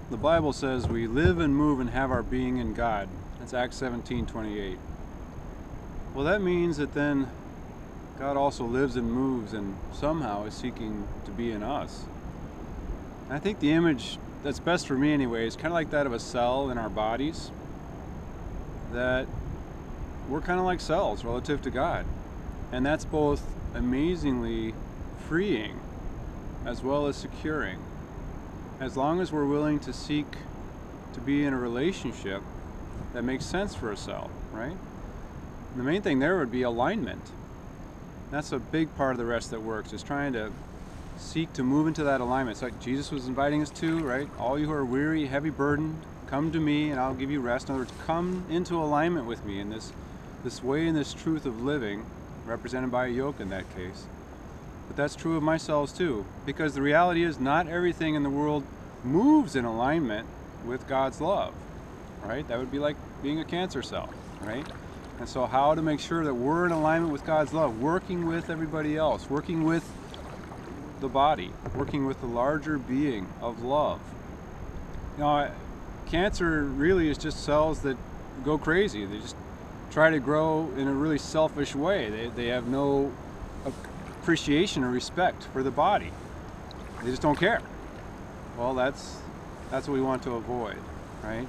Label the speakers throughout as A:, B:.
A: The Bible says we live and move and have our being in God. That's Acts 17:28. Well, that means that then God also lives and moves and somehow is seeking to be in us. And I think the image that's best for me anyway is kind of like that of a cell in our bodies, that we're kind of like cells relative to God. And that's both amazingly freeing as well as securing, as long as we're willing to seek to be in a relationship that makes sense for a cell, right? And the main thing there would be alignment. That's a big part of the rest that works, is trying to seek to move into that alignment. It's like Jesus was inviting us to, right? All you who are weary, heavy burdened, come to me and I'll give you rest. In other words, come into alignment with me in this way, in this truth of living, represented by a yoke in that case. But that's true of my cells too, because the reality is not everything in the world moves in alignment with God's love, right? That would be like being a cancer cell, right? And so how to make sure that we're in alignment with God's love, working with everybody else, working with the body, working with the larger being of love. You know, cancer really is just cells that go crazy. They just try to grow in a really selfish way. They have no appreciation or respect for the body. They just don't care. Well, that's what we want to avoid, right?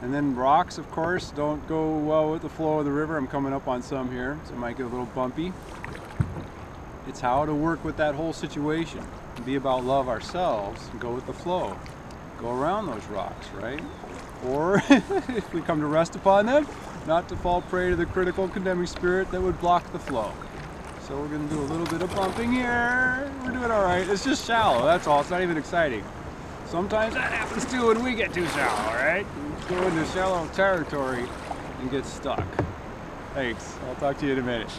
A: And then rocks, of course, don't go well with the flow of the river. I'm coming up on some here, so it might get a little bumpy. It's how to work with that whole situation and be about love ourselves and go with the flow. Go around those rocks, right? Or if we come to rest upon them, not to fall prey to the critical condemning spirit that would block the flow. So we're going to do a little bit of bumping here. We're doing all right. It's just shallow, that's all. It's not even exciting. Sometimes that happens too when we get too shallow, right? We go into shallow territory and get stuck. Thanks. I'll talk to you in a minute.